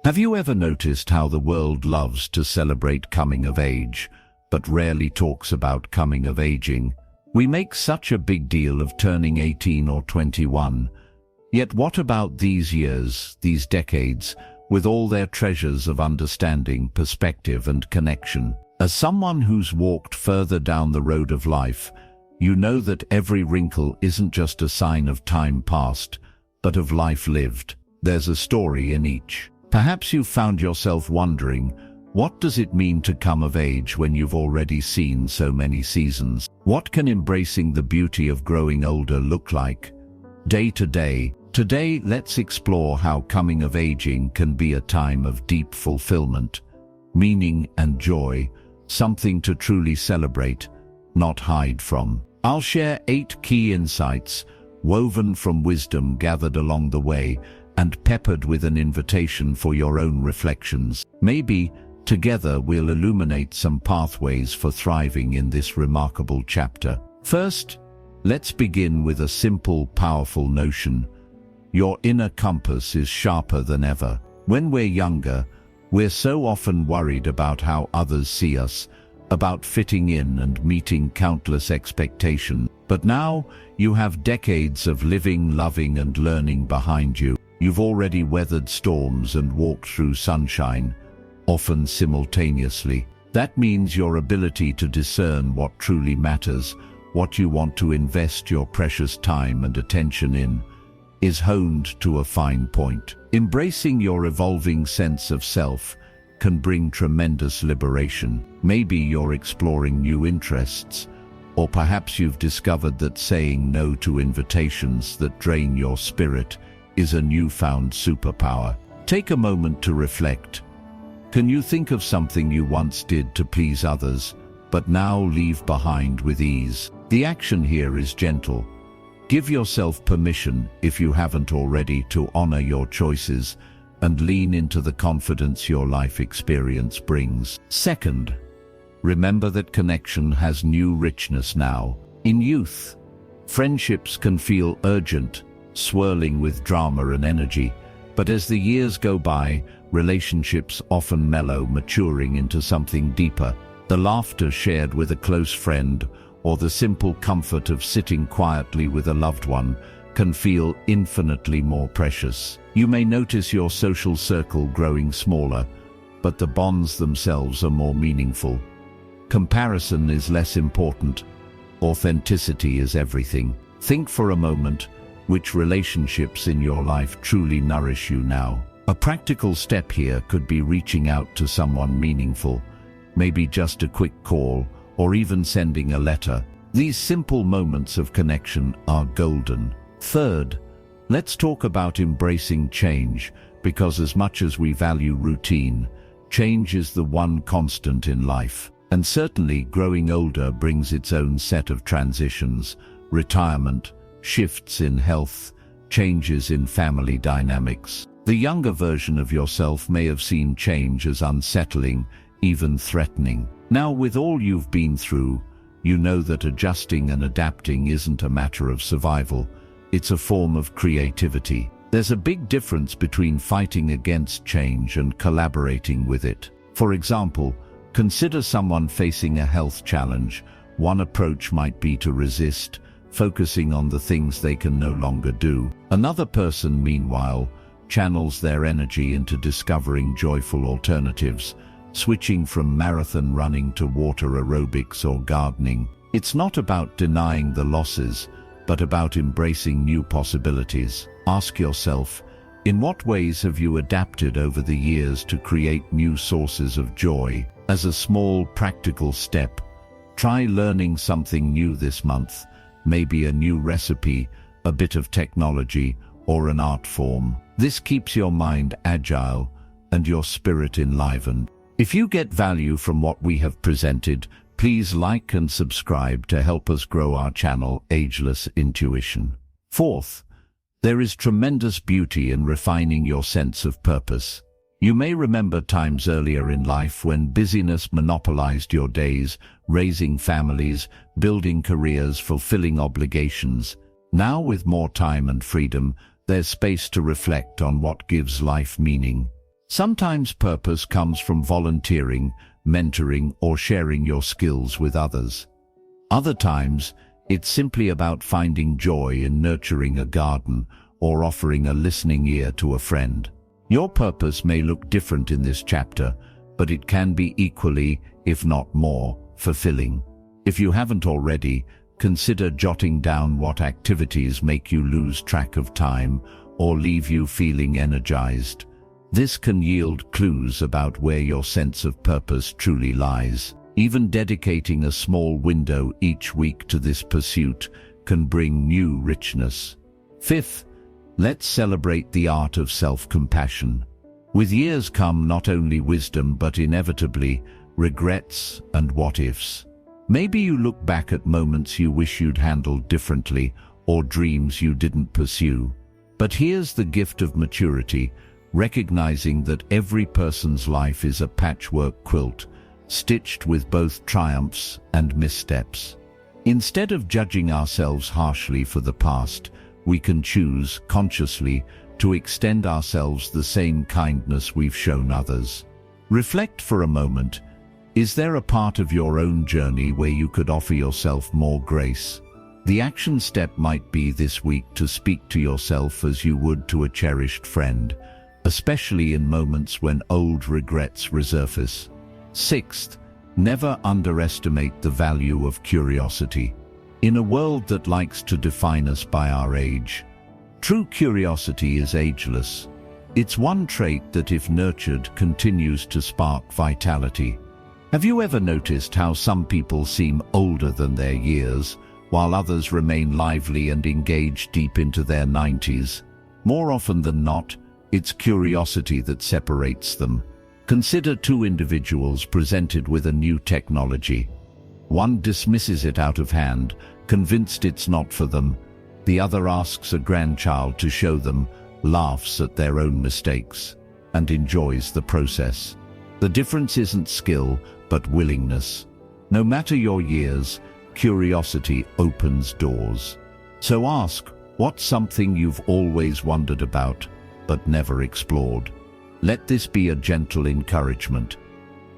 Have you ever noticed how the world loves to celebrate coming of age, but rarely talks about coming of aging? We make such a big deal of turning 18 or 21. Yet what about these years, these decades, with all their treasures of understanding, perspective, and connection? As someone who's walked further down the road of life, you know that every wrinkle isn't just a sign of time past, but of life lived. There's a story in each. Perhaps you've found yourself wondering, what does it mean to come of age when you've already seen so many seasons? What can embracing the beauty of growing older look like? Day to day. Today, let's explore how coming of aging can be a time of deep fulfillment, meaning and joy, something to truly celebrate, not hide from. I'll share 8 key insights, woven from wisdom gathered along the way, and peppered with an invitation for your own reflections. Maybe, together, we'll illuminate some pathways for thriving in this remarkable chapter. First, let's begin with a simple, powerful notion. Your inner compass is sharper than ever. When we're younger, we're so often worried about how others see us, about fitting in and meeting countless expectations. But now, you have decades of living, loving, and learning behind you. You've already weathered storms and walked through sunshine, often simultaneously. That means your ability to discern what truly matters, what you want to invest your precious time and attention in, is honed to a fine point. Embracing your evolving sense of self can bring tremendous liberation. Maybe you're exploring new interests, or perhaps you've discovered that saying no to invitations that drain your spirit is a newfound superpower. Take a moment to reflect. Can you think of something you once did to please others, but now leave behind with ease? The action here is gentle. Give yourself permission, if you haven't already, to honor your choices and lean into the confidence your life experience brings. Second, remember that connection has new richness now. In youth, friendships can feel urgent, swirling with drama and energy, but as the years go by, relationships often mellow, maturing into something deeper. The laughter shared with a close friend, or the simple comfort of sitting quietly with a loved one, can feel infinitely more precious. You may notice your social circle growing smaller, but the bonds themselves are more meaningful. Comparison is less important. Authenticity is everything. Think for a moment, which relationships in your life truly nourish you now? A practical step here could be reaching out to someone meaningful, maybe just a quick call, or even sending a letter. These simple moments of connection are golden. Third, let's talk about embracing change, because as much as we value routine, change is the one constant in life. And certainly growing older brings its own set of transitions, retirement, shifts in health, changes in family dynamics. The younger version of yourself may have seen change as unsettling, even threatening. Now, with all you've been through, you know that adjusting and adapting isn't a matter of survival. It's a form of creativity. There's a big difference between fighting against change and collaborating with it. For example, consider someone facing a health challenge. One approach might be to resist, focusing on the things they can no longer do. Another person, meanwhile, channels their energy into discovering joyful alternatives, switching from marathon running to water aerobics or gardening. It's not about denying the losses, but about embracing new possibilities. Ask yourself, in what ways have you adapted over the years to create new sources of joy? As a small, practical step, try learning something new this month, maybe a new recipe, a bit of technology, or an art form. This keeps your mind agile and your spirit enlivened. If you get value from what we have presented, please like and subscribe to help us grow our channel, Ageless Intuition. Fourth, there is tremendous beauty in refining your sense of purpose. You may remember times earlier in life when busyness monopolized your days, raising families, building careers, fulfilling obligations. Now, with more time and freedom, there's space to reflect on what gives life meaning. Sometimes purpose comes from volunteering, mentoring, or sharing your skills with others. Other times, it's simply about finding joy in nurturing a garden or offering a listening ear to a friend. Your purpose may look different in this chapter, but it can be equally, if not more, fulfilling. If you haven't already, consider jotting down what activities make you lose track of time or leave you feeling energized. This can yield clues about where your sense of purpose truly lies. Even dedicating a small window each week to this pursuit can bring new richness. Fifth, let's celebrate the art of self-compassion. With years come not only wisdom but inevitably regrets and what-ifs. Maybe you look back at moments you wish you'd handled differently or dreams you didn't pursue. But here's the gift of maturity, recognizing that every person's life is a patchwork quilt, stitched with both triumphs and missteps. Instead of judging ourselves harshly for the past, we can choose, consciously, to extend ourselves the same kindness we've shown others. Reflect for a moment. Is there a part of your own journey where you could offer yourself more grace? The action step might be this week to speak to yourself as you would to a cherished friend, especially in moments when old regrets resurface. Sixth, never underestimate the value of curiosity. In a world that likes to define us by our age, true curiosity is ageless. It's one trait that, if nurtured, continues to spark vitality. Have you ever noticed how some people seem older than their years, while others remain lively and engaged deep into their 90s? More often than not, it's curiosity that separates them. Consider two individuals presented with a new technology. One dismisses it out of hand, convinced it's not for them. The other asks a grandchild to show them, laughs at their own mistakes, and enjoys the process. The difference isn't skill, but willingness. No matter your years, curiosity opens doors. So ask, what's something you've always wondered about, but never explored? Let this be a gentle encouragement.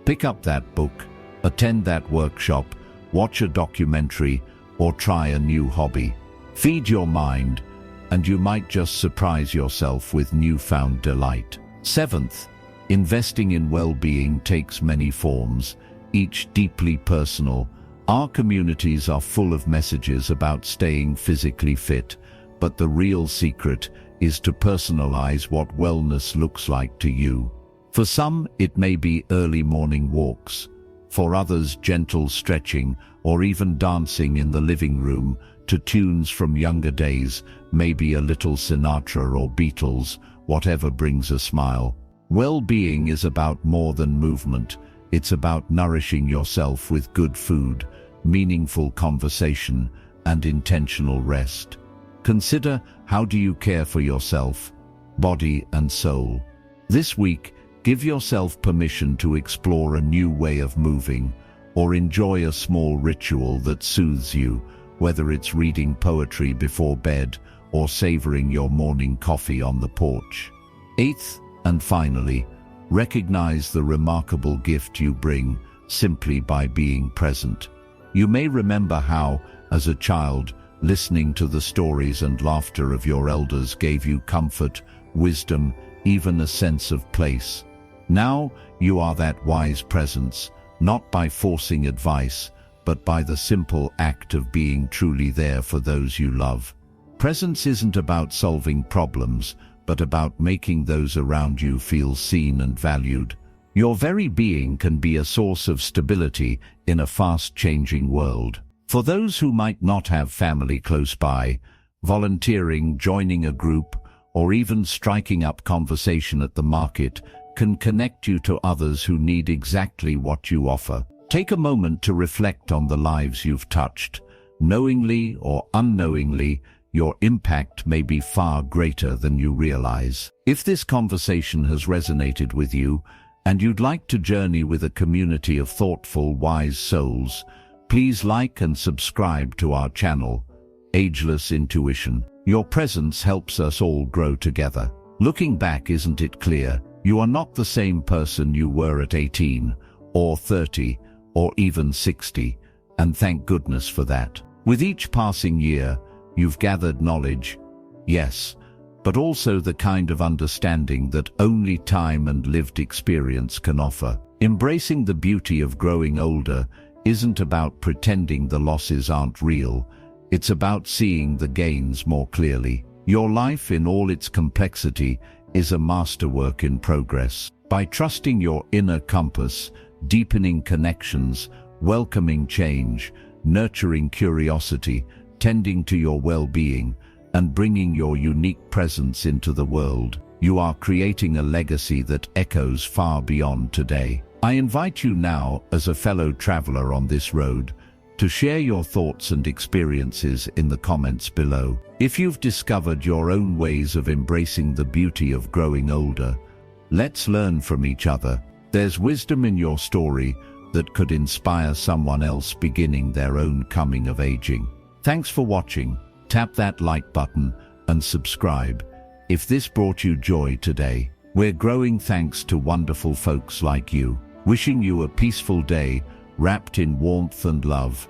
Pick up that book, attend that workshop, watch a documentary, or try a new hobby. Feed your mind, and you might just surprise yourself with newfound delight. Seventh, investing in well-being takes many forms, each deeply personal. Our communities are full of messages about staying physically fit, but the real secret is to personalize what wellness looks like to you. For some, it may be early morning walks. For others, gentle stretching or even dancing in the living room to tunes from younger days, maybe a little Sinatra or Beatles, whatever brings a smile. Well-being is about more than movement. It's about nourishing yourself with good food, meaningful conversation, and intentional rest. Consider, how do you care for yourself, body and soul? This week, give yourself permission to explore a new way of moving, or enjoy a small ritual that soothes you, whether it's reading poetry before bed or savoring your morning coffee on the porch. Eighth, and finally, recognize the remarkable gift you bring simply by being present. You may remember how, as a child, listening to the stories and laughter of your elders gave you comfort, wisdom, even a sense of place. Now you are that wise presence, not by forcing advice, but by the simple act of being truly there for those you love. Presence isn't about solving problems, but about making those around you feel seen and valued. Your very being can be a source of stability in a fast-changing world. For those who might not have family close by, volunteering, joining a group, or even striking up conversation at the market can connect you to others who need exactly what you offer. Take a moment to reflect on the lives you've touched. Knowingly or unknowingly, your impact may be far greater than you realize. If this conversation has resonated with you, and you'd like to journey with a community of thoughtful, wise souls, please like and subscribe to our channel, Ageless Intuition. Your presence helps us all grow together. Looking back, isn't it clear? You are not the same person you were at 18, or 30, or even 60, and thank goodness for that. With each passing year, you've gathered knowledge, yes, but also the kind of understanding that only time and lived experience can offer. Embracing the beauty of growing older isn't about pretending the losses aren't real, it's about seeing the gains more clearly. Your life in all its complexity is a masterwork in progress. By trusting your inner compass, deepening connections, welcoming change, nurturing curiosity, tending to your well-being, and bringing your unique presence into the world, you are creating a legacy that echoes far beyond today. I invite you now, as a fellow traveler on this road, to share your thoughts and experiences in the comments below. If you've discovered your own ways of embracing the beauty of growing older, let's learn from each other. There's wisdom in your story that could inspire someone else beginning their own coming of aging. Thanks for watching. Tap that like button and subscribe if this brought you joy today. We're growing thanks to wonderful folks like you. Wishing you a peaceful day wrapped in warmth and love.